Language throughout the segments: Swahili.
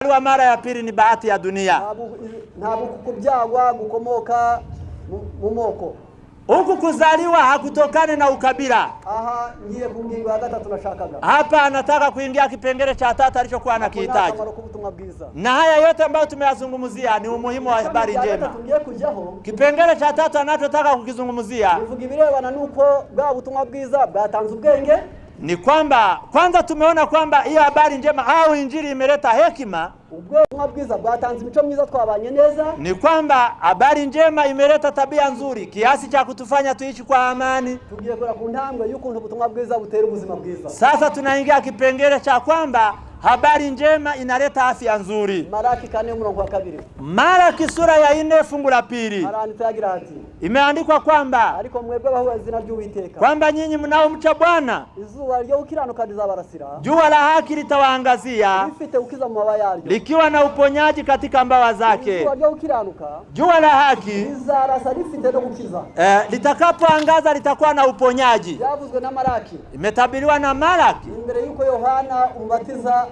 Kuzaliwa mara ya pili ni bahati ya dunia. Ntabwo kubyagwa gukomoka mu moko. Huku kuzaliwa hakutokane na ukabila. Aha ngiye kungingo ya gatatu nashakaga. Hapa anataka kuingia kipengele cha tatu alichokuwa anakihitaji. Na haya yote ambayo tumeyazungumzia ni umuhimu wa habari njema. Kipengele cha tatu anachotaka kukizungumzia bivuga ibirebana nuko bwa butumwa bwiza bwatanze ubwenge. Ni kwamba kwanza tumeona kwamba hiyo habari njema au injili imeleta hekima. Ubutumwa bwiza bwatanze imico myiza twabanye neza. Ni kwamba habari njema imeleta tabia nzuri kiasi cha kutufanya tuishi kwa amani. Tugiye kora ku ntambwe y'ukuntu ubutumwa bwiza butera ubuzima bwiza. Sasa tunaingia kipengele cha kwamba habari njema inaleta afya nzuri. Malaki 4:2. Malaki sura ya 4 fungu la 2. Aranditse yagira ati, imeandikwa kwamba ariko mwebwe bahuwe izina ry'Uwiteka, kwamba nyinyi mnaomcha Bwana izuba ryo ukiranuka rizabarasira, jua la haki litawaangazia, rifite ukiza mu mabaya yaryo, likiwa na uponyaji katika mbawa zake. Izuba ryo ukiranuka, jua la haki rizarasa rifite no gukiza. Litakapoangaza litakuwa na uponyaji. Yavuzwe na Malaki, imetabiriwa na Malaki imbere yuko Yohana umubatiza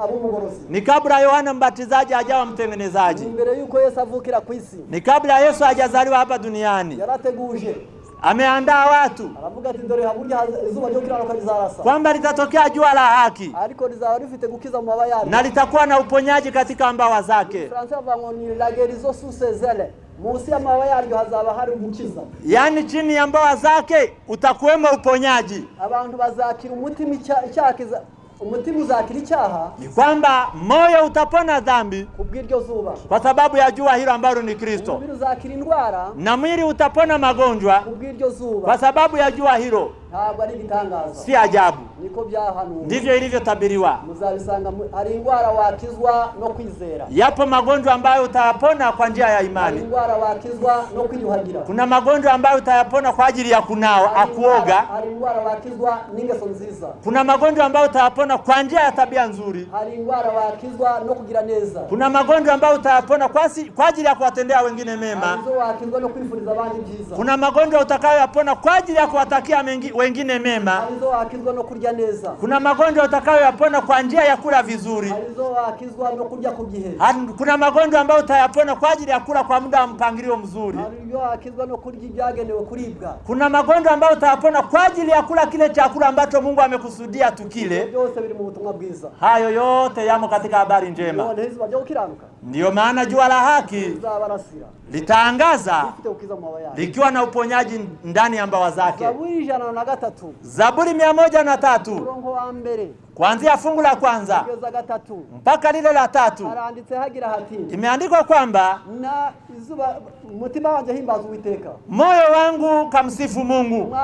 abumugorozi, ni kabla Yohana mbatizaji hajawa mtengenezaji, imbere yuko Yesu avukira ku isi, ni kabla Yesu hajazaliwa hapa duniani. Yarateguje, ameandaa watu, aravuga ati dore haburya izuba ryo ukiranuka rizarasa, kwamba litatokea jua la haki, ariko rizaba rifite gukiza mu mabaya yaryo, na litakuwa na uponyaji katika mbawa zake. Fransa vango ni lagerizo susezele, musi ya mabaya yaryo hazaba hari gukiza. Yani chini ya mbawa zake utakuwemo uponyaji. Abantu bazakira umutima icyakiza, umutima uzakira icyaha. Ni kwamba moyo utapona dhambi kubw'iryo zuba, kwa sababu ya jua hilo ambalo ni Kristo. Umubiri uzakira indwara, na mwili utapona magonjwa kubw'iryo zuba kwa sababu ya jua hilo. Ntabwo ari bitangaza, si ajabu, niko byahanuwe, ndivyo ilivyotabiriwa. Muzabisanga ari indwara wakizwa no kwizera. Yapo magonjwa ambayo utayapona kwa njia ya imani. Indwara wakizwa no kwiyuhagira. Kuna magonjwa ambayo utayapona kwa ajili ya kunawa akuoga. Ari indwara wakizwa n'ingeso nziza. Kuna magonjwa ambayo utayapona kwa njia ya tabia nzuri. Ari indwara wakizwa no kugira neza. Kuna magonjwa ambayo utayapona kwa ajili ya kuwatendea wengine mema. Ari wakizwa no kwifuriza abandi byiza. Kuna magonjwa utakayoyapona kwa ajili ya kuwatakia wengine mema. Alizo wakizwa no kurya neza. Kuna magonjwa utakayoyapona kwa njia ya kula vizuri. Alizo wakizwa no kurya ku gihe. Kuna magonjwa ambayo utayapona kwa ajili ya kula kwa muda wa mpangilio mzuri. Alizo wakizwa no kurya ibyagenewe kuribwa. Kuna magonjwa ambayo utayapona kwa ajili ya kula kile chakula ambacho Mungu amekusudia tukile. Byose biri mu butumwa bwiza. Hayo yote yamo katika habari njema. Ndio maana jua la haki litaangaza likiwa na uponyaji ndani ya mbawa zake. Zaburi 103 kuanzia fungu la kwanza mpaka lile la 3 imeandikwa kwamba moyo wangu kamsifu Mungu,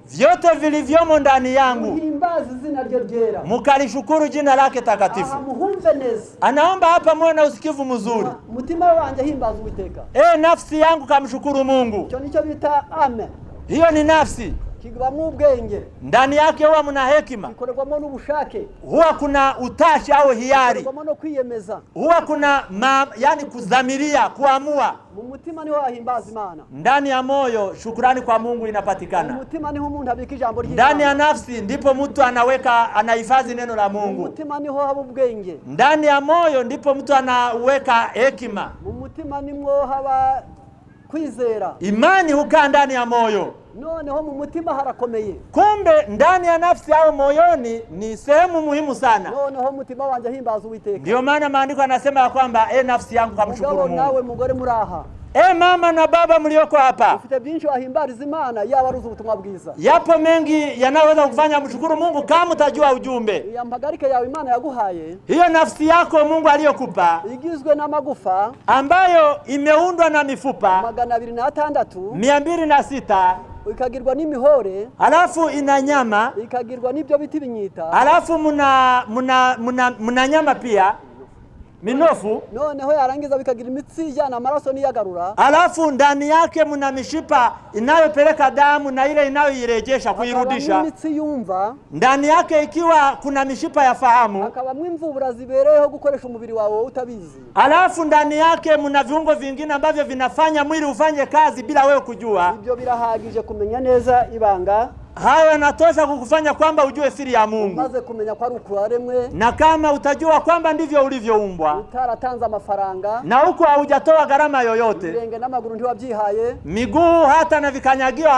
vyote vilivyomo ndani yangu mukalishukuru jina lake takatifu. Anaomba hapa moyo na usikivu mzuri. Nafsi yangu kamshukuru Mungu. Hiyo ni nafsi. Ndani yake huwa mna hekima, huwa kuna utashi au hiari, huwa kuna yani kudhamiria, kuamua. Ndani ya moyo shukrani kwa Mungu inapatikana. Ndani ya nafsi ndipo mtu anahifadhi neno la Mungu. Ndani ya moyo ndipo mtu anaweka hekima. Imani hukaa ndani ya moyo. Noneho mu mutima harakomeye. Kumbe ndani ya nafsi au moyoni ni sehemu muhimu sana. Noneho mutima wanje himbaza Uwiteka. Ndio maana maandiko yanasema kwamba nafsi yangu kamshukuru Mungu. Nawe mugore muraha. Mama na baba mlioko hapa, ufite byinshi wahimbariza Imana yaba ruzu ubutumwa bwiza. Yapo mengi yanaweza kufanya mshukuru Mungu kama utajua ujumbe. Ya mpagarike yawe Imana yaguhaye, hiyo nafsi yako Mungu aliyokupa, igizwe na magufa ambayo imeundwa na mifupa 206, ikagirwa n'imihore, alafu ina nyama, ikagirwa n'ibyo biti binyita, alafu muna nyama pia minofu. Noneho yarangiza bikagira imitsi ijana amaraso niyagarura, alafu ndani yake mna mishipa inayopeleka damu na ile inayoirejesha kuirudisha. Imitsi yumva ndani yake ikiwa kuna mishipa ya fahamu, akaba mwimvubura zibereyeho gukoresha umubiri wawe utabizi. Alafu ndani yake mna viungo vingine ambavyo vinafanya mwili ufanye kazi bila wewe kujua. Ibyo birahagije kumenya neza ibanga. hayo yanatosha kukufanya kwamba ujue siri ya Mungu. Maze kumenya kwa rukuraremwe. Na kama utajua kwamba ndivyo ulivyoumbwa. Utaratanza amafaranga. Na huko haujatoa gharama yoyote. Birenge n'amaguru ntiwabyihaye. Miguu hata na vikanyagio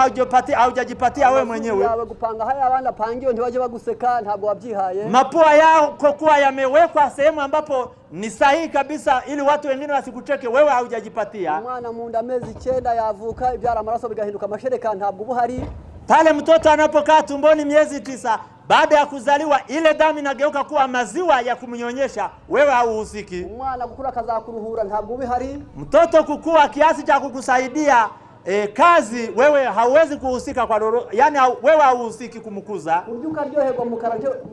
haujajipatia wewe mwenyewe. Yawe gupanga haya abandi pangiyo ntiwaje baguseka ntabwo wabyihaye. Mapua yako kuwa yamewekwa sehemu ambapo ni sahihi kabisa ili watu wengine wasikucheke, wewe haujajipatia. Mwana munda mezi 9 yavuka ibyara amaraso bigahinduka amashereka ntabwo buhari. Pale mtoto anapokaa tumboni miezi 9 baada ya kuzaliwa ile damu inageuka kuwa maziwa ya kumnyonyesha, wewe hauhusiki. Mwana gukura kazakuruhura ntabwo bihari. Mtoto kukua kiasi cha kukusaidia kazi, wewe hauwezi kuhusika kwa yani wewe hauhusiki kumkuza. Ujuka ryoherwa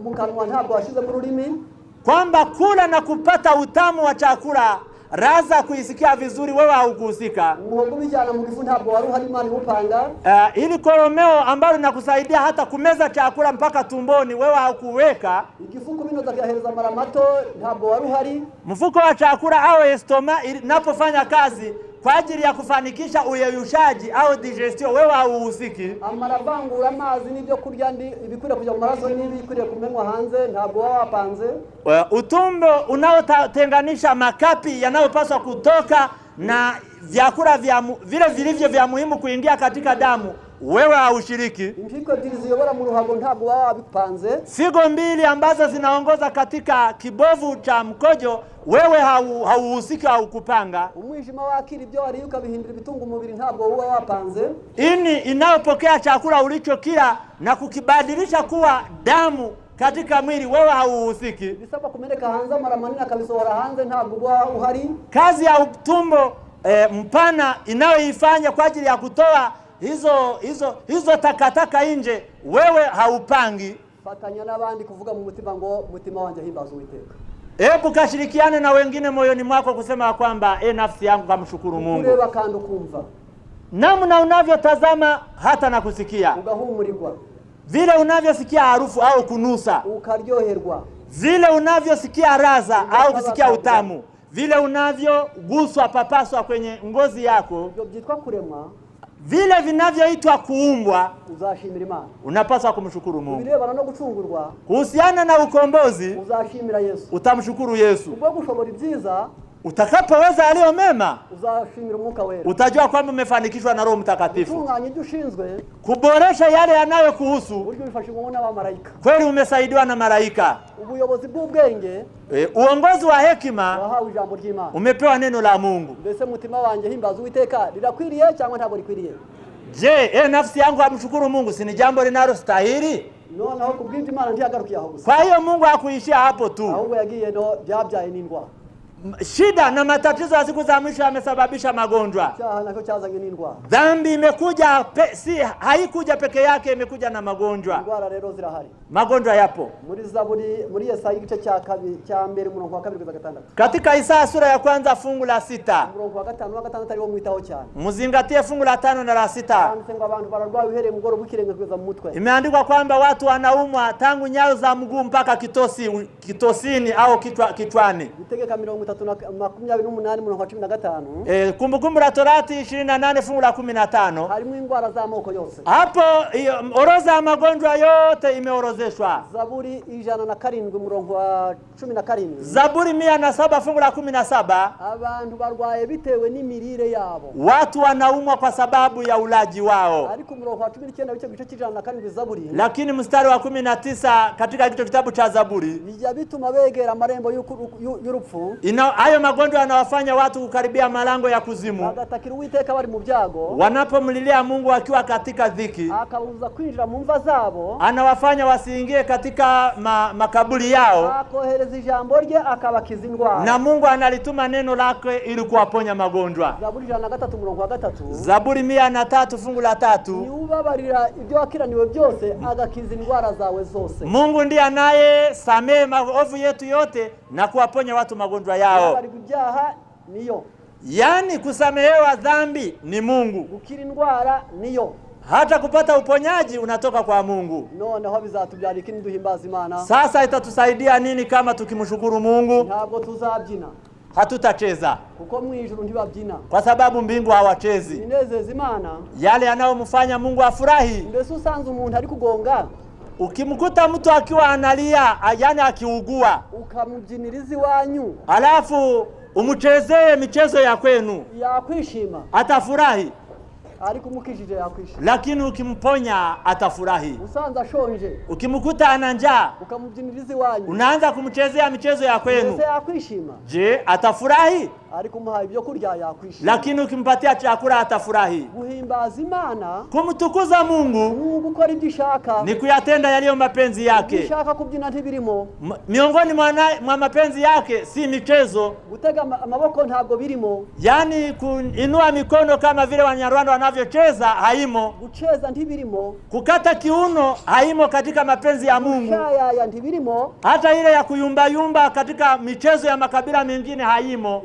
mukanwa ntabwo washize mu rurimi. Kwamba kula na kupata utamu wa chakula, raza kuisikia vizuri, wewe haukuhusika. Muhogubijana mu gifu ntabwo wari uhari Imana ihupanga. Ili koromeo ambalo linakusaidia hata kumeza chakula mpaka tumboni, wewe haukuweka. Igifuko binoza kiahereza maramato ntabwo wari uhari. Mfuko wa chakula au estoma inapofanya kazi kwa ajili ya kufanikisha uyeyushaji au digestion, wewe hauhusiki. Amaravangura amazi n'ibyo kurya ibikwira kujya mu maraso n'ibikwira kumenywa hanze ntabwo wapanze. Utumbo unaotenganisha makapi yanayopaswa kutoka na vyakula vile vilivyo vya muhimu kuingia katika damu, wewe haushiriki. Impiko ziliziyobora mu ruhago ntabwo wabipanze. Figo mbili ambazo zinaongoza katika kibovu cha mkojo, wewe hauhusiki, haukupanga. Umwijima wakiri ibyo wari ukabihindura bitunga umubiri ntabwo uwa wapanze. Ini inayopokea chakula ulichokila na kukibadilisha kuwa damu katika mwili, wewe hauhusiki. Bisaba kumeneka hanze mara manini akabisohora hanze ntabwo uhari. Kazi ya utumbo mpana inayoifanya kwa ajili ya kutoa hizo takataka nje, wewe haupangi. Fatanya n'abandi kuvuga mu mutima ngo mutima wanje himbaza Uwiteka. Hebu kashirikiane na wengine moyoni mwako kusema kwamba nafsi yangu kamshukuru Mungu. Kureba kandi kumva. Namna unavyotazama hata na kusikia. Ugahumurirwa. Vile unavyosikia harufu au kunusa. Ukaryoherwa. Vile unavyosikia raza au kusikia utamu. Vile unavyoguswa papaswa kwenye ngozi yako. Ibyo byitwa kuremwa. Vile vinavyoitwa kuumbwa, uzashimira Imana. Unapaswa kumshukuru Mungu. Birebana no gucungurwa, kuhusiana na ukombozi, uzashimira Yesu. Utamshukuru Yesu. Kubwo gushobora ibyiza, utakapoweza aliyo mema, uzashimira Umwuka Wera. Utajua kwamba umefanikishwa na Roho Mtakatifu. Utunganye ibyo ushinzwe, kuboresha yale yanayokuhusu. Buryo bifashishwa na malaika. Kweli umesaidiwa na malaika. Ubuyobozi bw'ubwenge, uongozi wa hekima, wahawe ijambo ry'Imana. Umepewa neno la Mungu. Mbese mutima wanje himbaza Uwiteka lirakwiriye cyangwa ntabwo rikwiriye? Je, nafsi yangu amshukuru Mungu si ni jambo linalostahili? Noneho kubw'ibyo Imana ntiyagarukiye aho gusa. Kwa hiyo Mungu hakuishia hapo tu. Ahubwo yagiye no byabyaye n'indwara. Shida na matatizo ya siku za mwisho yamesababisha magonjwa. Dhambi imekuja haikuja peke yake, imekuja na magonjwa. Magonjwa yapo. Muri Yesaya igice cya 2 murongo wa 2-6. Katika Isaya sura ya 1 fungu la 6. Murongo wa 5 na 6 ariwo mwitaho cyane. Muzingatie fungu la 5 na la 6. Abantu bararwaye uhereye mu goro bw'ikirenge kugeza mu mutwe. Imeandikwa kwamba watu wanaumwa tangu nyayo za mguu mpaka kitosini au kichwani. Itegeka 28 murongo wa 15. Kumbukumbu la Torati 28 fungu la 15. Harimo indwara za moko yose. Hapo orodha ya magonjwa yote imeorozeshwa. Zaburi 107 murongo wa 17. Zaburi 107 fungu la 17. Abantu barwaye bitewe n'imirire yabo. Watu wanaumwa kwa sababu ya ulaji wao. Ariko murongo wa 19 gice cy'107 Zaburi. Lakini mstari wa 19 katika hicho kitabu cha Zaburi, bijya bituma begera amarembo y'urupfu. Hayo magonjwa yanawafanya watu kukaribia malango ya kuzimu. Bagatakira Uwiteka bari mu byago. Wanapomlilia Mungu wakiwa katika dhiki. Akabuza kwinjira mu mva zabo. Anawafanya wasiingie katika makaburi yao. Akohereza ijambo rye akabakiza indwara. Na Mungu analituma neno lake ili kuwaponya magonjwa. Zaburi 103 murongo wa 3. Zaburi 103 fungu la 3. Ni ubabarira ibyo wakiraniwe byose agakiza indwara zawe zose. Mungu ndiye anaye samehe maovu yetu yote na kuwaponya watu magonjwa yao. Bari kubyaha niyo. Yani kusamehewa dhambi ni Mungu. Gukira indwara niyo. Hata kupata uponyaji unatoka kwa Mungu. Noneho bizatubyara ikindi duhimbaza Imana. Sasa itatusaidia nini kama tukimshukuru Mungu? Ntabwo tuzabyina. hatutacheza. Kuko mwijuru ntibabyina. Kwa sababu mbingu hawachezi. Inezeza Imana. Yale yanayomfanya Mungu afurahi. Mbese usanze umuntu ari kugonga. Ukimkuta mtu akiwa analia, yani akiugua, ukamubyiniriza iwanyu, alafu umuchezee michezo ya kwenu, yakwishima, atafurahi. Ariko umukijije yakwishima. Lakini ukimponya atafurahi. Usanza shonje, ukimkuta ana njaa, ukamubyiniriza iwanyu, unaanza kumchezea michezo ya kwenu, mbese yakwishima. Je, atafurahi? Ariko umuhaye ibyo kurya yakwishima. Lakini ukimpatia chakula atafurahi. Guhimbaza Imana, kumtukuza Mungu, gukora ibyo ishaka, ni kuyatenda yaliyo mapenzi yake. Ishaka kubyina ntibirimo. Miongoni mwa mapenzi yake si michezo. Gutega amaboko ntabwo birimo. Yani kuinua mikono kama vile Wanyarwanda wanavyocheza haimo. Gucheza ntibirimo. Kukata kiuno haimo katika mapenzi ya Mungu. Ya ntibirimo. Hata ile ya kuyumba yumba katika michezo ya makabila mengine haimo.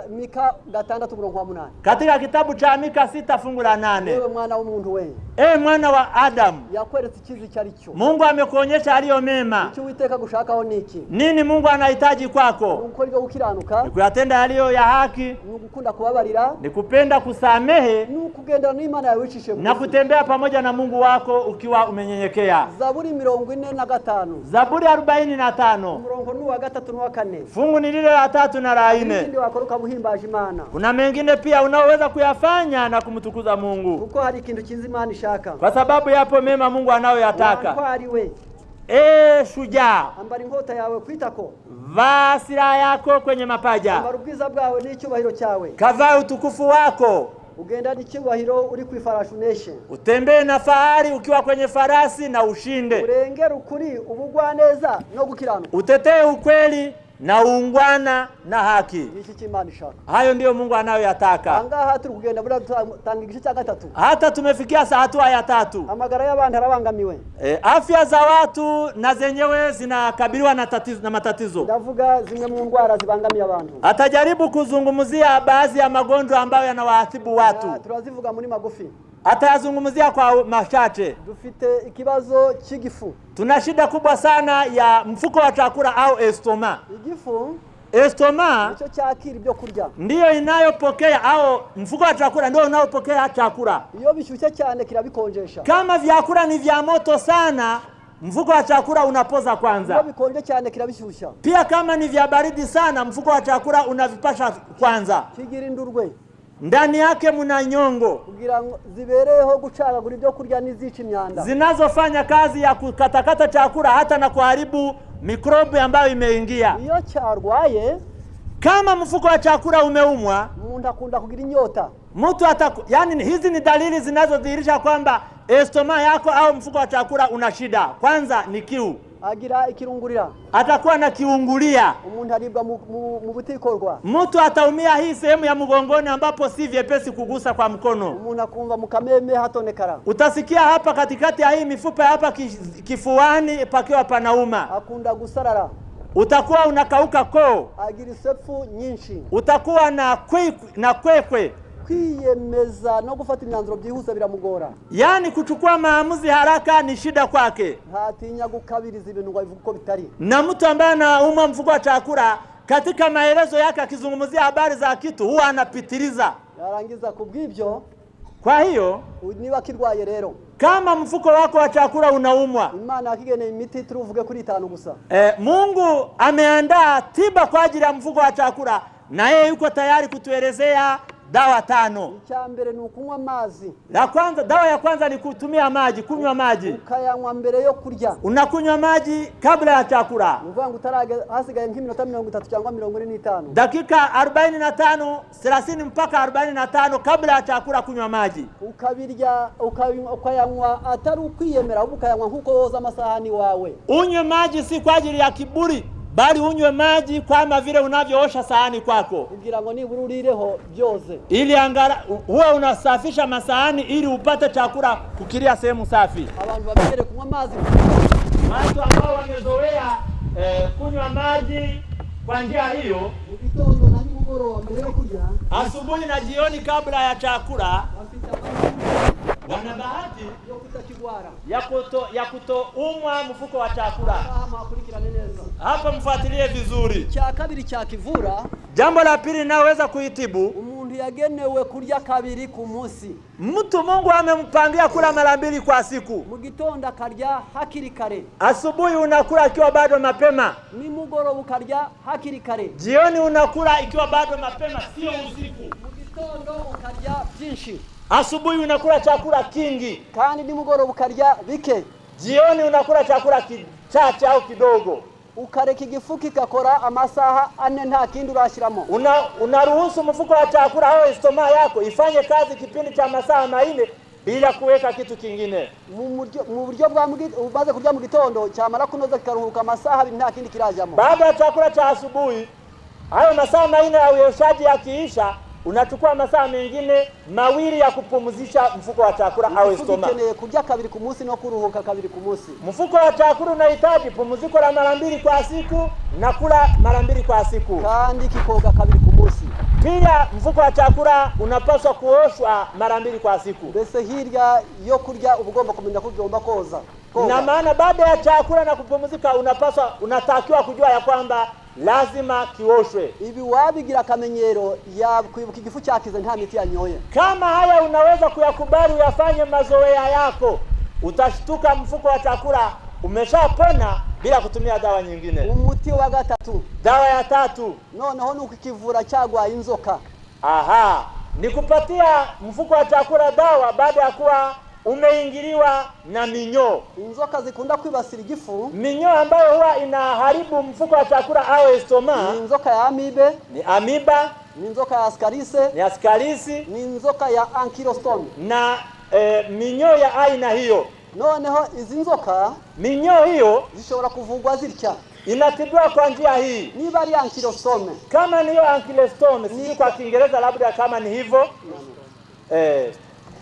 Mika 6:8. Katika kitabu cha Mika 6:8. Wewe mwana w'umuntu we, mwana wa Adam, yakweretse ikizi cyaricyo. Mungu amekuonyesha aliyo mema. Icyo Uwiteka gushakaho niki? Nini Mungu anahitaji kwako? Ukora ibyo gukiranuka, ni kuyatenda yaliyo ya haki, ni gukunda kubabarira, ni kupenda kusamehe, ni kugendana n'Imana yawe wicishe na kutembea pamoja na Mungu wako ukiwa umenyenyekea. Zaburi 45. Zaburi 45. Umurongo ni wa 3 n'uwa 4. Fungu ni lile la 3 na la 4. Ndio wakoroka muhimbaje Imana. Kuna mengine pia unaoweza kuyafanya na kumtukuza Mungu. Kuko hari ikintu kinzi Imana ishaka. Kwa sababu yapo mema Mungu anayoyataka. Twariwe. Shujaa, ambara inkota yawe kwitako. Vaa silaha yako kwenye mapaja. Ambara ubwiza bwawe n'icyubahiro cyawe. Kavaa utukufu wako. Ugenda n'icyubahiro uri kwifarashi uneshe. Utembee na fahari ukiwa kwenye farasi na ushinde. Urengera ukuri, ubugwaneza no gukiranuka. Utetee ukweli na uungwana na haki. Iki kimana ishaka. Hayo ndiyo Mungu anayoyataka. Angaha turi kugenda bura tanga igice cya 3. Hata tumefikia hatua ya 3. Amagara y'abantu arabangamiwe. Afya za watu na zenyewe zinakabiliwa na matatizo. Ndavuga zimwe mu ndwara zibangamiye abantu. Atajaribu kuzungumzia baadhi ya magonjwa ambayo yanawaathiri watu. Turazivuga muri magufi. Atayazungumzia kwa machache. Dufite ikibazo cy'igifu. Tuna shida kubwa sana ya mfuko wa chakula au estoma. Igifu, estoma nicho cyakira ibyo kurya. Ndiyo inayopokea au mfuko wa chakula ndio unaopokea chakula. Iyo bishyushye cyane kirabikonjesha. Kama vyakula ni vya moto sana, mfuko wa chakula unapoza kwanza. Iyo bikonje cyane kirabishyushya. Pia kama ni vya baridi sana, mfuko wa chakula unavipasha kwanza. Kigira indurwe. Ndani yake muna nyongo kugira ngo zibereho gucagagura ibyo kurya n'izica imyanda, zinazofanya kazi ya kukatakata chakula hata na kuharibu mikrobi ambayo imeingia. Iyo cyarwaye, kama mfuko wa chakula umeumwa, umuntu akunda kugira inyota. Mtu yani hizi ni dalili zinazodhihirisha kwamba estoma yako au mfuko wa chakula una shida. Kwanza ni kiu. Agira ikirungurira. Atakuwa na kiungulia. Umuntu aribwa mu butikorwa. Mtu ataumia hii sehemu ya mgongoni ambapo si vyepesi kugusa kwa mkono. Umuntu akumva mukameme hatonekara. Utasikia hapa katikati ya hii mifupa hapa kifuani pakiwa panauma. Akunda gusarara. Utakuwa unakauka koo. Agira isepfu nyinshi. Utakuwa na kwekwe. Kwiyemeza no gufata imyanzuro byihuse biramugora. Yani kuchukua maamuzi haraka ni shida kwake. Hatinya gukabiriza ibintu ngo bivuga ko bitari. Na mtu ambaye anaumwa mfuko wa chakula katika maelezo yake akizungumzia habari za kitu huwa anapitiliza. Yarangiza kubw'ibyo. Kwa hiyo niba kirwaye rero, kama mfuko wako wa chakula unaumwa, Imana akigene imiti turuvuge kuri 5 gusa. Mungu ameandaa tiba kwa ajili ya mfuko wa chakula na yeye yuko tayari kutuelezea dawa 5. Icyambere ni ukunywa amazi. Dawa ya kwanza ni kutumia maji, kunywa maji. Ukayanywa mbere yo kurya. Unakunywa maji kabla ya chakula. Mvuga ngo utarage hasigaye nk'iminota 30 cyangwa 45. Dakika 45, 30 mpaka 45 kabla ya chakula kunywa maji. Ukabirya ukayanywa atari ukwiyemera, ukayanywa nkuko woza amasahani wawe. Unywe maji si kwa ajili ya kiburi, bali unywe maji kama vile unavyoosha sahani kwako. Kugira ngo niburireho byoze. Ili huwa unasafisha masahani ili upate chakula kukilia sehemu safi. Abantu babere kunywa mazi. Watu ambao wamezoea kunywa maji kwa njia hiyo, ukitondo na nimugoroba mbere yo kurya, asubuhi na jioni kabla ya chakula, wana bahati yo kutakigwara, ya kutoumwa mfuko wa chakula. Ama akurikirane neza. Hapa mfuatilie vizuri. Cya kabiri cya kivura. Jambo la pili linaloweza kuitibu. Umuntu yagenewe kurya kabiri ku munsi. Mtu Mungu amempangia kula mara 2 kwa siku. Mu gitondo akarya hakiri kare. Asubuhi unakula ikiwa bado mapema. Nimugoroba ukarya hakiri kare. Jioni unakula ikiwa bado mapema, sio usiku. Mu gitondo ukarya byinshi. Asubuhi unakula chakula kingi. Kandi nimugoroba ukarya bike. Jioni unakula chakula kichache au kidogo. Ukareka igifu kigakora amasaha 4 nta kindi urashiramo. Unaruhusu mfuko wa chakula au stoma yako ifanye kazi kipindi cha masaa 4 bila kuweka kitu kingine. Mu buryo bwa ubaze kurya mu gitondo cyamara kunoza kikaruhuka amasaha 2 nta kindi kirajamo. Baada ya chakula cha asubuhi, hayo masaa 4 ya uyoshaji yakiisha, unachukua masaa mengine 2 ya kupumzisha mfuko wa chakula au stoma. Ukeneye kurya kabiri ku munsi no kuruhuka kabiri ku munsi. Mfuko wa chakula unahitaji pumziko la mara 2 kwa siku na kula mara 2 kwa siku. Kandi kikoga kabiri ku munsi. Pia mfuko wa chakula unapaswa kuoshwa mara 2 kwa siku. Bese hirya yo kurya ubugomba kumenya kugomba koza. Na maana baada ya chakula na kupumzika unatakiwa kujua ya kwamba lazima kioshwe. Ibi wabigira kamenyero ya kwibuka igifu cyakize nta miti yanyoye. Kama haya unaweza kuyakubali uyafanye mazoea yako, utashtuka mfuko wa chakula umeshapona bila kutumia dawa nyingine. Umuti wa gatatu. Dawa ya 3. Noneho nukikivura cyagwa inzoka. Aha, nikupatia mfuko wa chakula dawa baada ya kuwa umeingiliwa na minyoo. Inzoka zikunda kwibasira igifu. Minyoo ambayo huwa inaharibu mfuko wa chakula au estoma. Ni inzoka ya amibe, ni amiba, ni inzoka ya ascaris, ni ascaris, ni inzoka ya ankyloston. Na minyoo ya aina hiyo. Noneho izi nzoka, minyoo hiyo zishobora kuvugwa zitya. Inatibiwa kwa njia hii. Niba ari ankyloston. Kama ni ankyloston, sisi kwa Kiingereza labda kama ni hivyo.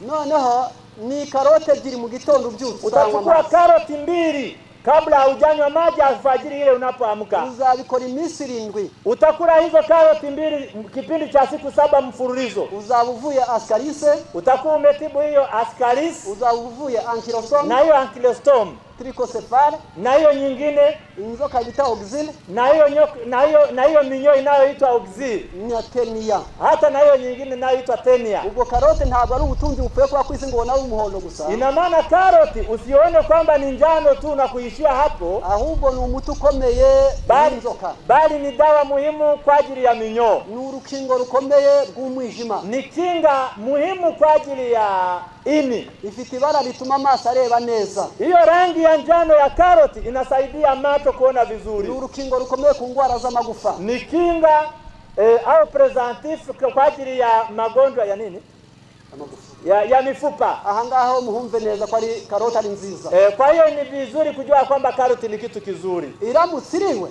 Noneho ni karote ziri mu gitondo byutse. Utachukua karoti 2 kabla hujanywa maji alfajiri ile unapoamka. Uzabikora iminsi 7. Utakula hizo karoti 2 kipindi cha siku 7 mfululizo. Uzabuvuye ascaris. Utakuwa umetibu hiyo ascaris. Uzabuvuye ankyloston. Na hiyo ankyloston. Trichocephale. Na hiyo nyingine inzoka bita oxyle. Na hiyo minyoo inayoitwa oxyle. Ni tenia. Hata na hiyo nyingine inayoitwa tenia. Ubwo karote ntabwo ari ubutunzi upfuye kwa kwisi ngo nawe umuhondo gusa. Ina maana karoti usione kwamba ni njano tu na kuishia hapo. Ahubwo ni umuti ukomeye w'inzoka. Bali ni dawa muhimu kwa ajili ya minyoo. Ni urukingo rukomeye rw'umwijima. Ni kinga muhimu kwa ajili ya ini. Ifite ibara rituma amaso areba neza. Hiyo rangi ya njano ya karoti inasaidia macho kuona vizuri. Ni urukingo rukomeye ku ngwara z'amagufa. Ni kinga au preventif kwa ajili ya magonjwa ya nini? Ya mifupa. Aha ngaho muhumve neza kwa ari karoti ari nziza. Kwa hiyo ni vizuri kujua kwamba karoti ni kitu kizuri. Iramutsiriwe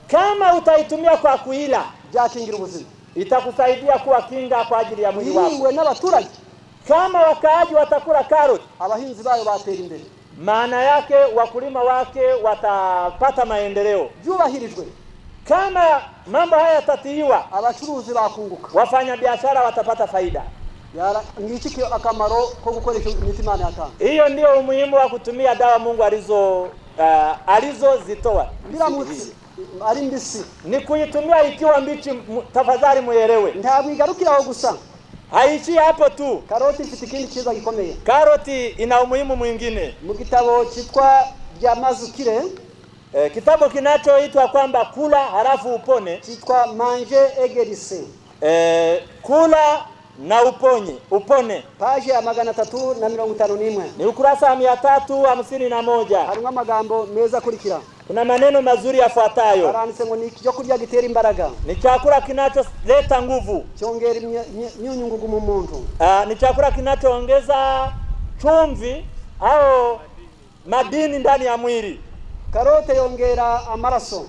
kama utaitumia kwa kuila, byakingira ubuzima, itakusaidia kuwa kinga kwa ajili ya mwili wako. Iwe n'abaturage kama wakaaji watakula karoti, abahinzi bayo batera imbere, maana yake wakulima wake watapata maendeleo. Byubahirijwe kama mambo haya yatatiiwa, abacuruzi bakunguka, wafanya biashara watapata faida. Ngiki akamaro ko gukoresha imiti Imana yatanga. Hiyo ndio umuhimu wa kutumia dawa Mungu alizozitoa. Biramutse ari mbisi ni kuitumia ikiwa mbichi. Tafadhali muelewe, ntabwo igarukiraho gusa, haishi hapo tu. Karoti ifite ikindi kiza gikomeye. Karoti ina umuhimu mwingine. Mu gitabo cyitwa bya Mazukire, kitabu kinachoitwa kwamba kula halafu upone, cyitwa Manger et guérir, kula na upone. Page ya 351 ni ukurasa wa 351. harimo amagambo meza kurikira. Kuna maneno mazuri yafuatayo. Aranditse ngo ni cyo kurya gitera imbaraga, ni chakula kinacholeta nguvu, cyongera imyunyungugu mu muntu, ni chakula kinachoongeza chumvi au madini ndani ya mwili. Karote yongera amaraso.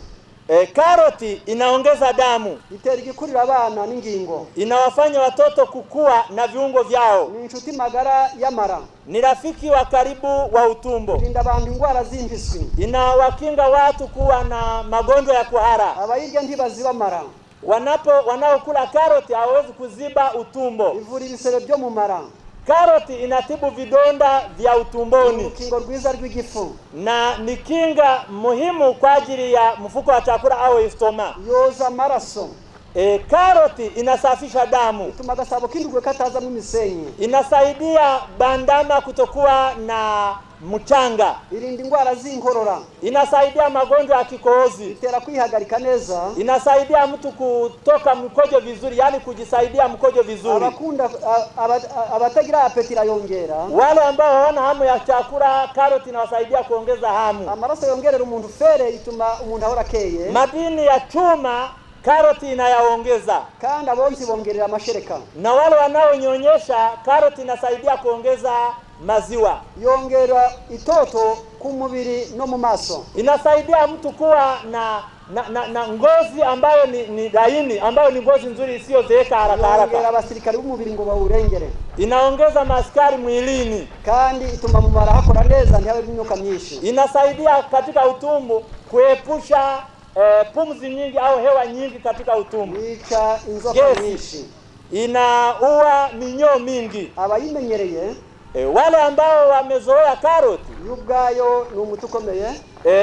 Karoti inaongeza damu, itera igikurira abana n'ingingo, inawafanya watoto kukua na viungo vyao, ni inshuti magara y'amara, ni rafiki wa karibu wa utumbo, inda abantu ingwara z'impiswi, inawakinga watu kuwa na magonjwa ya kuhara. abayirya ntibaziba mara, wanaokula karoti hawezi kuziba utumbo, ivura ibisebe byo mu mara, Karoti inatibu vidonda vya utumboni. Urukingo rwiza rw'igifu. Na ni kinga muhimu kwa ajili ya mfuko wa chakula au istoma. Yoza maraso. Karoti inasafisha damu. Ituma gasabo kindugwe kataza mu misenyi. Inasaidia bandama kutokuwa na mchanga. Irinda indwara z'inkorora. Inasaidia magonjwa ya kikohozi. Itera kwihagarika neza. Inasaidia mtu kutoka mkojo vizuri, yani kujisaidia mkojo vizuri. Abakunda abatagira apetira yongera. Wale ambao hawana hamu ya chakula, karoti inawasaidia kuongeza hamu. Amaraso yongerera umuntu fere ituma umuntu ahora keye. Madini ya chuma karoti inayaongeza. Kandi abonzi bongerera amashereka. Na wale wanaonyonyesha, karoti inasaidia kuongeza maziwa. Yongera itoto ku mubiri no mu maso. Inasaidia mtu kuwa na ngozi ambayo ni laini, ambayo ni ngozi nzuri isiyozeeka haraka haraka. Yongera abasirikari b'umubiri ngo bawurengere. Inaongeza maskari mwilini. Kandi ituma mu mara hakora neza ntihabe imyuka myinshi. Inasaidia katika utumbo kuepusha pumzi nyingi au hewa nyingi katika utumbo. Ica inzoka nyinshi. Inaua minyoo mingi. Abayimenyereye wale ambao wamezoea karoti yubwayo ni umuti ukomeye.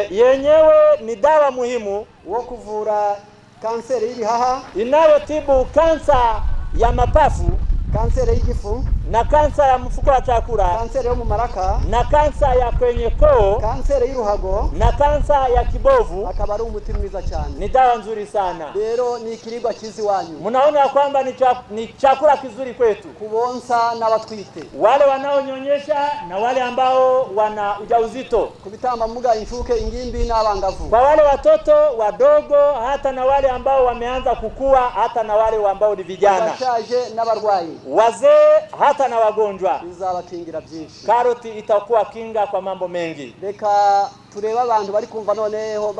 Yenyewe ni dawa muhimu wo kuvura kanseri y'ibihaha, inayotibu kansa ya mapafu, kanseri y'igifu, na kansa ya mfuko wa chakula, kanseri yo mu maraka, na kansa ya kwenye koo, kanseri y'uruhago, na kansa ya kibovu. akaba ari umuti mwiza cyane. Ni dawa nzuri sana. Rero ni ikiribwa kizi wanyu. Mnaona kwamba ni chakula kizuri kwetu. Kubonsa n'abatwite, wale wanaonyonyesha na wale ambao wana ujauzito, kubitamba muga inshuke ingimbi n'abangavu, kwa wale watoto wadogo, hata na wale ambao wameanza kukua, hata na wale ambao ni vijana, bashaje n'abarwayi, wazee, hata na wagonjwa. bizabakingira byinshi. Karoti itakuwa kinga kwa mambo mengi. Reka tureba abantu bari kumva noneho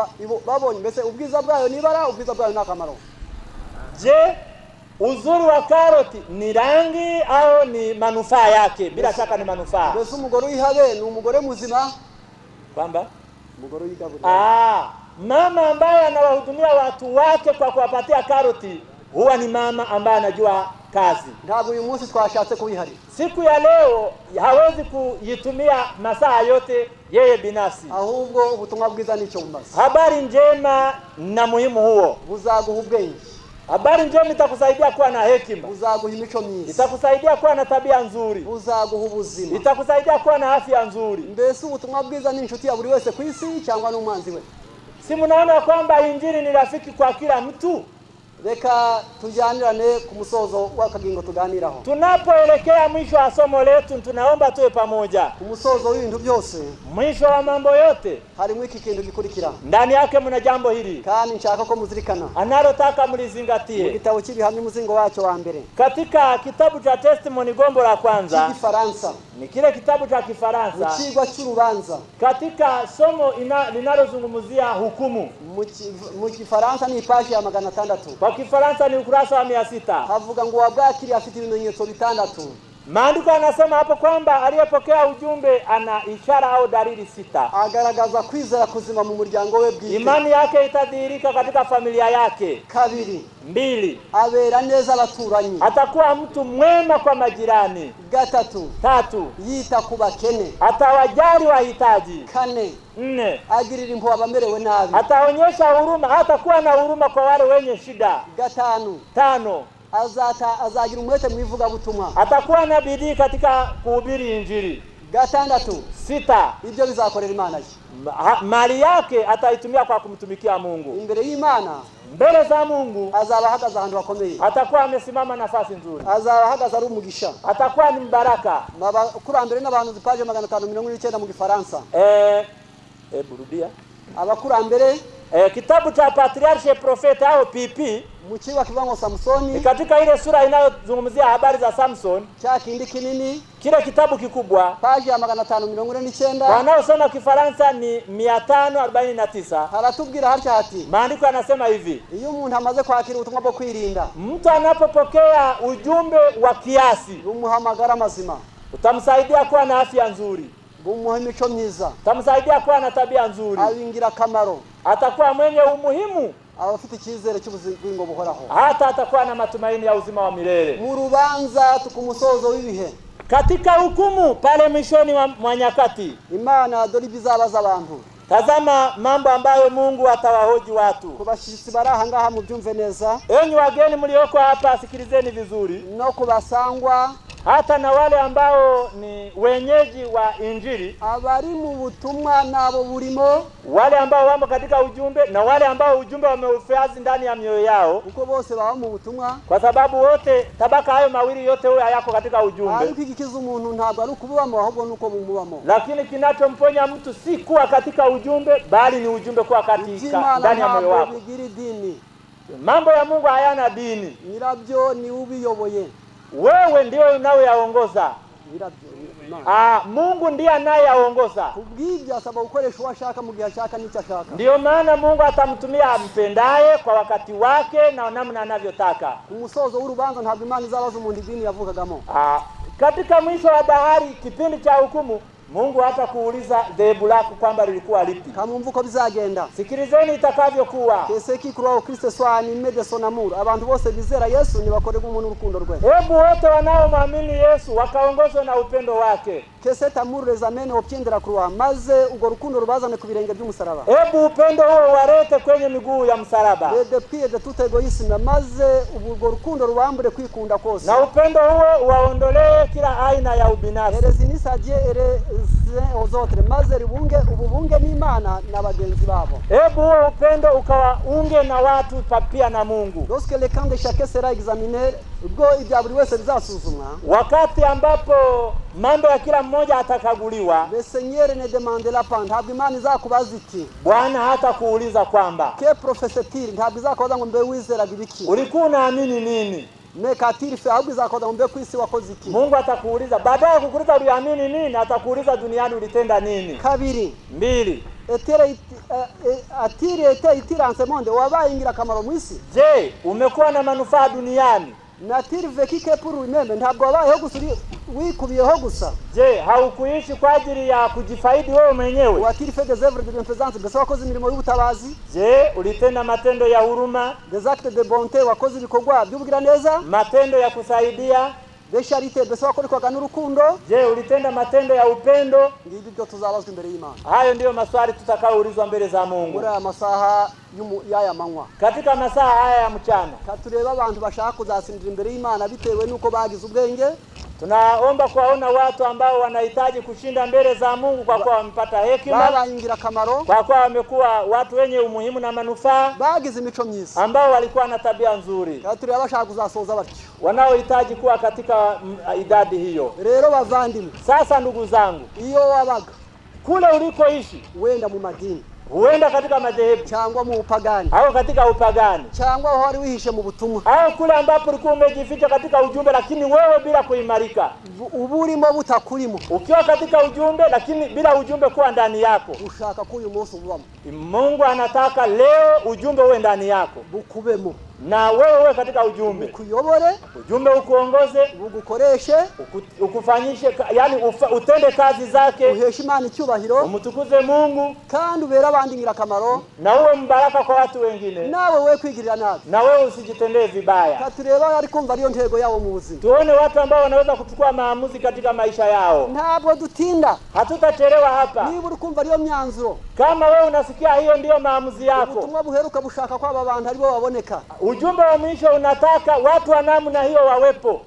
babonye mbese ubwiza bwayo nibara, ubwiza bwayo nakamaro. Je, uzuri wa karoti ni rangi au ni manufaa yake? Bila shaka ni manufaa. Mbese umugore uyihabe ni umugore muzima, kwamba umugore uyigaburira. Mama ambaye anawahudumia watu wake kwa kuwapatia karoti huwa ni mama ambaye anajua kazi. Ntabwo uyu munsi twashatse kubihari. Siku ya leo hawezi kuyitumia masaa yote yeye binafsi. Ahubwo ubutumwa bwiza nico bumaze. Habari njema na muhimu huo buzaguha ubwenge. Habari njema itakusaidia kuwa na hekima. Buzaguha imico myiza. Itakusaidia kuwa na tabia nzuri. Buzaguha ubuzima. Itakusaidia kuwa na afya nzuri. Mbese ubutumwa bwiza ni inshuti ya buri wese ku isi cyangwa n'umwanzi we. Si mnaona kwamba injili ni rafiki kwa kila mtu? Reka tujanirane ku musozo w'akagingo tuganiraho. Tunapoelekea mwisho wa somo letu, tunaomba tuwe pamoja. Ku musozo w'ibintu byose, mwisho wa mambo yote, harimo iki kintu gikurikira. Ndani yake mna jambo hili, kandi nshaka ko muzirikana, analotaka mlizingatie. Mu gitabo cy'ibihamya muzingo wacho wa mbere, katika kitabu cha Testimony gombo la kwanza, Kifaransa, ni kile kitabu cha Kifaransa, mu kigwa cy'urubanza, katika somo linalozungumzia hukumu. Mu Kifaransa ni page ya 600. Kwa Kifaransa ni ukurasa wa 600. Havuga ngo wabwakiri afite ibimenyetso bitandatu. Maandiko yanasema hapo kwamba aliyepokea ujumbe ana ishara au dalili 6. Agaragaza kwizera kuzima mu muryango we bwite. Imani yake itadhihirika katika familia yake. 2. Abera neza abaturanyi. Atakuwa mtu mwema kwa majirani. 3. Yita ku bakene. Atawajali wahitaji. 4. Agirira impuhwe abamerewe nabi. Ataonyesha huruma, hatakuwa na huruma kwa wale wenye shida. 5. Azagira umwete mwivuga butumwa. Atakuwa na bidii katika kuhubiri injili. 6. Ibyo bizakorera Imana ye. Mali yake ataitumia kwa kumtumikia Mungu. Imbere y'Imana, mbele za Mungu, azaba hagaza ahantu hakomeye. Atakuwa amesimama nafasi nzuri. Azaba hagaza ari umugisha. Atakuwa ni mbaraka. Abakurambere n'abantu zipaje 549 mu Gifaransa. Burudia. Abakurambere, kitabu cha Patriarche Prophète au PP, mchiwa kivango Samsoni, katika ile sura inayozungumzia habari za Samson, cha kindi kinini, kile kitabu kikubwa, page ya 549. Wanaosoma Kifaransa ni 549. Haratubwira hatya hati, maandiko yanasema hivi: iyo umuntu amaze kwakira ubutumwa bwo kwirinda, mtu anapopokea ujumbe wa kiasi, umuhamagara mazima, utamsaidia kuwa na afya nzuri. Umuhimico myiza, tamsaidia kuwa na tabia nzuri. Awingira kamaro, atakuwa mwenye umuhimu, abafite icyizere cy'ubuzingo buhoraho, hata atakuwa na matumaini ya uzima wa milele. Mu rubanza tukumusozo w'ibihe, Katika hukumu pale mwishoni mwa nyakati, Imana dore bizabaza abantu. Tazama mambo ambayo Mungu atawahoji watu. Kubashitsi baraha ngaha mubyumve neza. Enyi wageni mlioko hapa sikilizeni vizuri. No kubasangwa hata na wale ambao ni wenyeji wa Injili, abari mu butumwa nabo burimo, wale ambao wamo katika ujumbe na wale ambao ujumbe wameufazi ndani ya mioyo yao, uko bose baba mu butumwa, kwa sababu wote tabaka hayo mawili yote huyo hayako katika ujumbe. Ariko ikikiza umuntu ntabwo ari kububamo ahubwo nuko bumubamo. Lakini kinachomponya mtu si kuwa katika ujumbe, bali ni ujumbe kuwa katika ndani ya moyo wako. Mambo ya Mungu hayana dini. Nyirabyo ni ubiyoboye. Wewe ndio unaoyaongoza. Mungu ndiye anayeyaongoza. Kubwibyo asaba gukoresha washaka mu gihe ashaka n'icyo ashaka. Ndio maana Mungu atamtumia ampendaye kwa wakati wake na namna anavyotaka. Umusozo w'urubanza ntabwo Imana izabaza umuntu idini yavugagamo. Katika mwisho wa dahari, kipindi cha hukumu, Mungu hata kuuliza dhehebu lako kwamba lilikuwa lipi. Kama mvuko bizagenda. Sikilizeni itakavyokuwa. Keseki kurao Kristo swani medeso namuru. Abantu bose bizera Yesu ni bakorega umuntu urukundo rwe. Hebu wote wanaomwamini Yesu wakaongozwa na upendo wake. Keseta mureza mene opyendera kurwa maze ugo rukundo rubazane ku birenge by'umusaraba. Hebu upendo huo warete kwenye miguu ya msalaba. Depuis de tout egoisme maze ugo rukundo rubambure kwikunda kose. Na upendo huo uwaondolee kila aina ya ubinafsi. Erezinisajie ozotre maze ribunge ububunge n'Imana n'abagenzi babo. Hebu huo upendo ukawaunge na watu pia na Mungu. Lorsque le camp de chacun sera examiné, ubwo ibya buri wese bizasuzumwa. Wakati ambapo mambo ya kila mmoja atakaguliwa, le Seigneur ne demande la pas, ntabwo Imana izakubaza iki. Bwana hata kuuliza kwamba ke profesetir, ntabwo izakubaza ngo mbe wizeraga ibiki, ulikuwa unaamini nini. Mekatiri fe ahubwo izakoza ngo mbe kwisi wakoze iki. Mungu atakuuliza, baadaye kukuuliza uliamini nini, atakuuliza duniani ulitenda nini. Kabiri. 2. Atire itiranse monde wabaye ingirakamaro mu isi. Je, umekuwa na manufaa duniani? Natiri vekike puru imeme, ntabwo wabayeho gusa wikubiyeho gusa. Je, haukuishi kwa ajili ya kujifaidi wewe mwenyewe? Watiri fait des œuvres de bienfaisance, mbese wakoze imirimo y'ubutabazi? Je, ulitenda matendo ya huruma? Des actes de bonté, wakoze ibikorwa by'ubugira neza? Matendo ya kusaidia? De charité, mbese wakorerwaga n'urukundo? Je, ulitenda matendo ya upendo? Ngibi byo tuzabazwa imbere y'Imana. Hayo ndiyo maswali tutakaoulizwa mbele za Mungu. Muri aya masaha y'aya manywa. Katika masaha haya ya mchana, katureba abantu bashaka kuzasindira imbere y'Imana bitewe nuko bagize ubwenge. Tunaomba kuwaona watu ambao wanahitaji kushinda mbele za Mungu kwa kuwa wamepata hekima, babaingira kamaro, kwa kuwa wamekuwa watu wenye umuhimu na manufaa, bagize imico myiza, ambao walikuwa na tabia nzuri. Katureba bashaka kuzasoza batyo, wanaohitaji kuwa katika idadi hiyo. Rero bavandimwe, sasa ndugu zangu, iyo wabaga kule ulikoishi, wenda mu madini, huenda katika madhehebu, cyangwa mu upagani, au katika upagani, cyangwa aho wari wihishe mu butumwa, au kule ambapo ulikuwa umejificha katika ujumbe lakini wewe bila kuimarika, uburimo butakurimo, ukiwa katika ujumbe lakini bila ujumbe kuwa ndani yako, ushaka ko uyu munsi ubamo. Mungu anataka leo ujumbe uwe ndani yako, bukubemo, na wewe katika ujumbe, ukuyobore, ujumbe ukuongoze, ugukoreshe, ukufanyishe, yani utende kazi zake, uheshe Imana icyubahiro, umutukuze Mungu, kandi ubera abandi ingirakamaro, na uwe mbaraka kwa watu wengine, nawe we kwigirira nabi, na wewe usijitendee vibaya. Katureba ari kumva ariyo ntego yao mu buzima, tuone watu ambao wanaweza kuchukua maamuzi katika maisha yao. Ntabwo dutinda, hatutachelewa hapa. Niba uri kumva ariyo myanzuro, kama wewe unasikia hiyo ndio maamuzi yako, ubutumwa buheruka bushaka kwa abantu aribo baboneka, ujumbe wa mwisho unataka watu wa namna hiyo wawepo,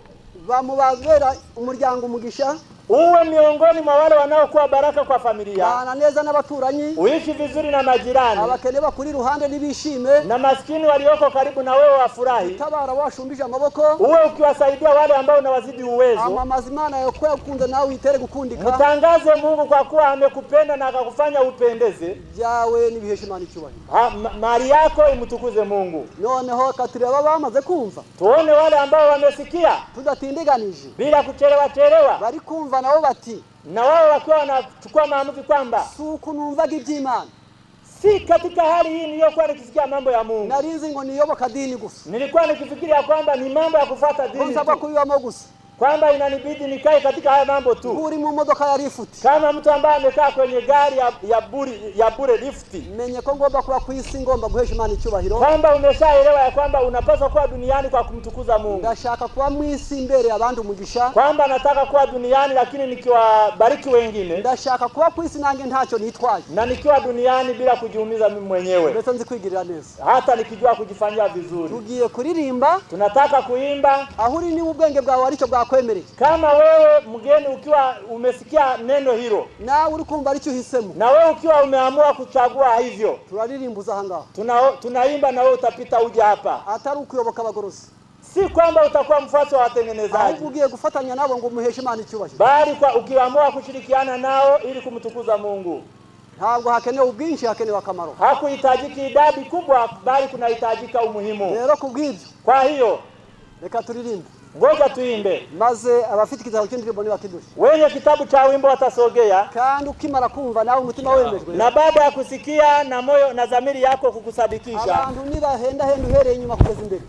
bamubazera umuryango umugisha, uwe miongoni mwa wale wanaokuwa baraka kwa familia, bana neza n'abaturanyi, uishi vizuri na majirani, abakene bakuri ruhande nibishime, na maskini walioko karibu na wewe wafurahi, tabara washumbije amaboko, uwe ukiwasaidia wale ambao unawazidi uwezo, amazimana yako yakunze nawe itere gukundika, mtangaze Mungu kwa kuwa amekupenda na akakufanya upendeze, jawe nibiheshe Imana icyubahiro, mali yako imtukuze Mungu. Noneho katureba bamaze kumva, tuone wale ambao wamesikia tudatindiganije bila kuchelewa, bari kumva nao bati, na wao wakiwa wanachukua maamuzi kwamba suku numvaga iby'Imana, si katika hali hii niliyokuwa nikisikia mambo ya Mungu, narinzi ngo niyoboka dini gusa, nilikuwa nikifikiria kwamba ni mambo ya kufuata dini tu, kuyibamo gusa, kwamba inanibidi nikae katika haya mambo tu. Uri mu modoka ya lift. Kama mtu ambaye amekaa kwenye gari ya bure lift. Menye ko ngomba kuba kwisi ngomba guhesha Imana icyubahiro. Kwamba umeshaelewa ya kwamba unapaswa kuwa duniani kwa kumtukuza Mungu. Ndashaka kuba mwisi imbere y'abandi umugisha. Kwamba nataka kuwa duniani lakini nikiwabariki wengine. Ndashaka kuba kwisi nange ntacyo nitwaje. Na nikiwa duniani bila kujiumiza mimi mwenyewe. Ndetse nzi kwigirira neza. Hata nikijua kujifanyia vizuri. Tugiye kuririmba. Tunataka kuimba. Ahuri ni ubwenge bwawe arico bwakwemereye. Kama wewe mgeni ukiwa umesikia neno hilo. Na uri kumva arico uhisemo. Na wewe ukiwa umeamua kuchagua hivyo. Turaririmbuza hanga. Tunaimba na wewe utapita uje hapa. Atari ukuyoboka abagorozi. Si kwamba utakuwa mfuasi wa watengenezaji. Ugiye gufatanya nabo ngo muheshe Imana icyubahiro. Bali kwa ukiamua kushirikiana nao ili kumtukuza Mungu. Ntabwo hakenewe ubwinshi, hakenewe akamaro. Hakuhitajiki idadi kubwa bali kunahitajika umuhimu. Rero kubw'ibyo. Kwa hiyo reka turirimbe. Ngoja tuimbe. Maze abafite kitabu cy'indirimbo ni bakidusha. Wenye kitabu cha wimbo watasogea. Kandi ukimara kumva nawe umutima wemejwe. Na baada ya kusikia na moyo na dhamiri yako kukusadikisha. Abantu nibahenda uhereye inyuma kugeza imbere.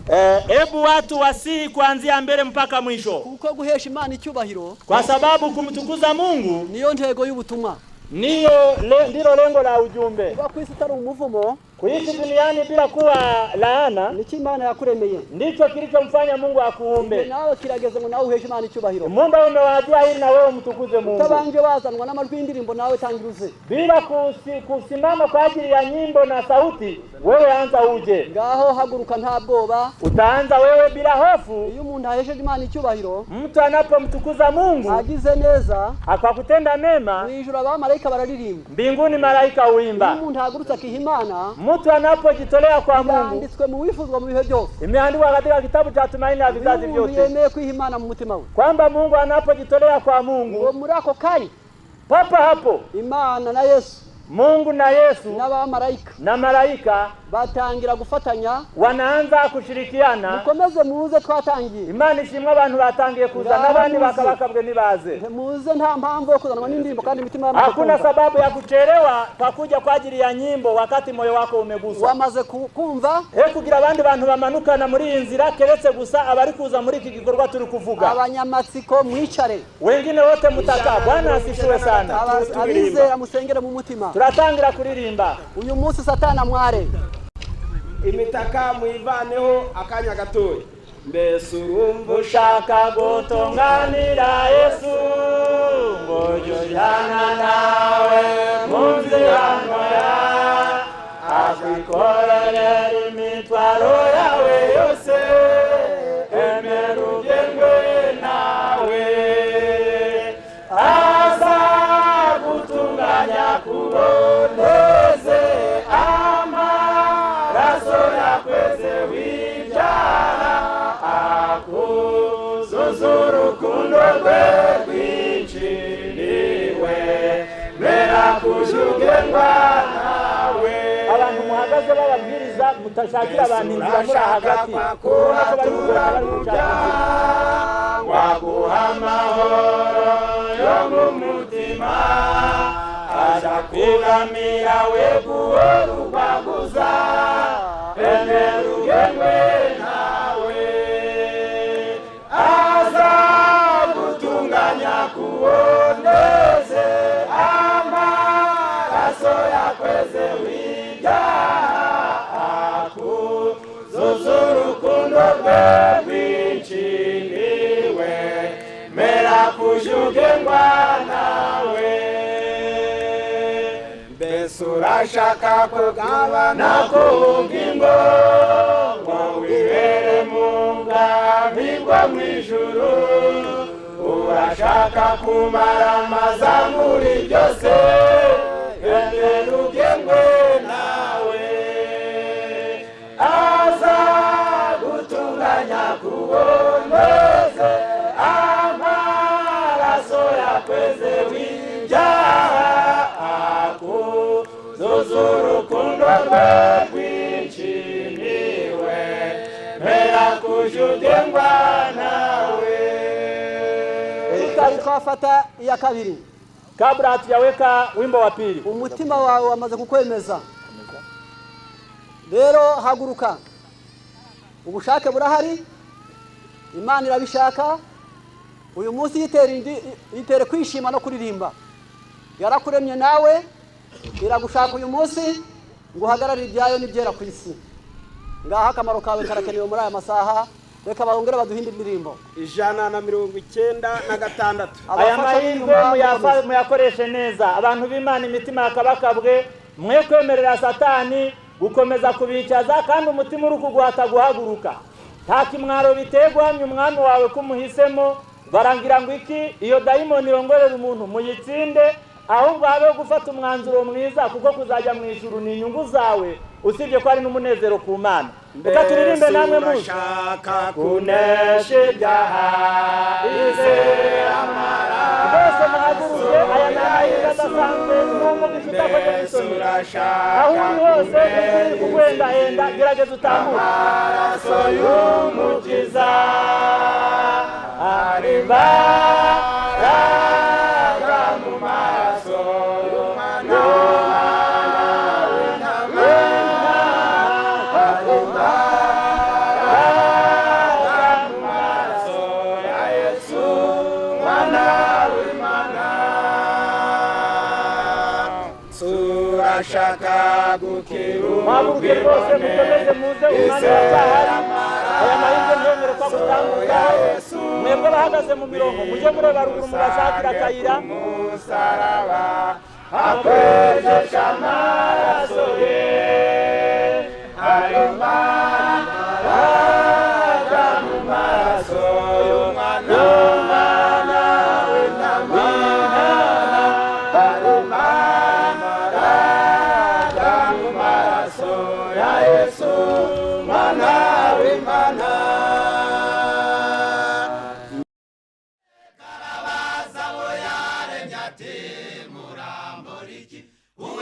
Hebu watu wasi kuanzia mbele mpaka mwisho. Kuko guhesha Imana icyubahiro. Kwa sababu kumtukuza Mungu niyo ntego y'ubutumwa. Ndilo lengo la ujumbe. Kuba kwisi tari umuvumo. Kuishi duniani bila kuwa laana niki Imana yakuremeye. Ndicho kilichomfanya Mungu akuumbe. Nawe kirageze ngo nawe uheshe Imana icyubahiro. Mungu umewajia ili na wewe mtukuze Mungu. Utabanje wazanwa n'amajwi y'indirimbo nawe tangiruze. Bila kusimama kwa ajili ya nyimbo na sauti, wewe anza uje. Ngaho haguruka nta bwoba. Utaanza wewe bila hofu. Iyo umuntu ahesheje Imana icyubahiro, mtu anapomtukuza Mungu, agize neza, akakutenda mema, mwijuru abamarayika bararirimba. Mbinguni malaika uimba. Iyo umuntu ahagurutse kihimana, mtu anapojitolea kwa Mungu, yanditswe mu wifuzwa mu bihe byose. Imeandikwa katika kitabu cha tumaini la vizazi vyote. Yemeye kwihimana mu mutima we. Kwamba Mungu anapojitolea kwa Mungu, ngo muri ako kari papa hapo Imana na Yesu, Mungu na Yesu n'abamarayika na malaika batangira gufatanya, wanaanza kushirikiana. Mukomeze muze twatangiye. Imana ishimwe abantu batangiye kuza n'abandi bakabakabwe nibaze. Muze nta mpamvu yo kuzanwa n'indirimbo kandi imitima yabo. Hakuna sababu ya kuchelewa kwa kuja kwa ajili ya nyimbo wakati moyo wako umeguswa. Wamaze kumva kugira abandi bantu bamanukana muri inzira keretse gusa abari kuza muri iki gikorwa turi kuvuga. Abanyamatsiko mwicare. Wengine wote mutaka. Bwana asifiwe sana. Abizera musengere mu mutima. Turatangira kuririmba. Uyu munsi Satana mware. Imitaka muivaneho akanya gatoya. Mbese urumva ushaka gutunganira Yesu, ngojyana nawe mu nzira ntoya, akwikorera imitwaro yawe yose, emera ugengwe nawe, aza gutunganya kuboneze amaraso yakweze w'ibyaha, akuzuzurukundo rwe rwinshi niwe mera kujugenwa nawe. Abantu muhagaze bababwiriza mutashakira abantu inzira muri hagati waguha amahoro yo mu mutima, aza kwiramira we guhora urwaguza, emera ugengwe nawe, aza gutunganya kuboneze amaraso yakweze w'ibyaha, akuzuzurukundo rwe rwinshi niwe mera kujugenwa nawe. Mbese urashaka kugabana k'ubugingo ngo wibere mu bwami bwo mw'ijuru, urashaka kumara amazamuri byose, emera ugengwe nawe, aza gutunganya kuboneze amaraso yakweze w'ibyaha, akuzuzurukundo rwe rwinshi niwe mera kujugenwa nawe. Tutari twafata iya kabiri. Kabla hatujaweka wimbo wa pili, umutima wawe wamaze kukwemeza. Rero haguruka. Ubushake burahari, Imana irabishaka, uyu munsi yitere kwishima no kuririmba. Yarakuremye nawe iragushaka uyu munsi ngo uhagararire ibyayo n'ibyera ku isi. Ngaha akamaro kawe karakenewe muri aya masaha. Reka bahongere baduhinde indirimbo 196. Aya mahirwe muyakoreshe neza. Abantu b'Imana imitima yakabakabwe, mwe kwemerera Satani gukomeza kubicaza kandi umutima uri kuguhata guhaguruka. Nta kimwaro biteye guhamya umwami wawe kumuhisemo. Barangira ngo iki iyo dayimoni irongorera umuntu muyitsinde, ahubwo habe gufata umwanzuro mwiza kuko kuzajya mu ijuru ni inyungu zawe, usibye ko ari n'umunezero ku Mana. Reka turirimbe namwe muzi. Urashaka kunesha ibyaha izamara. Bose muhaguruke aya n'amahirwe adasanzwe n'umugisha utakoze n'isoni. Aho uri hose uri kugwendahenda gerageza utambuke. Amaraso y'umukiza arimbaraga mu maraso y'umwana w'intama. Arimbaraga mu maraso ya Yesu mwana w'Imana. Surashaka gukiruka Mwabuke bose mukomeze muze umwanya w'abahari. Aya mahirwe ntiyongere kwa gutambuka. Mwebwe bahagaze mu mirongo mujye mureba ruguru mugashakira akayira. Umusaraba akwejesha amaraso ye. Arimbaraga mu maraso y'umwana w'intama. Arimbaraga mu maraso ya Yesu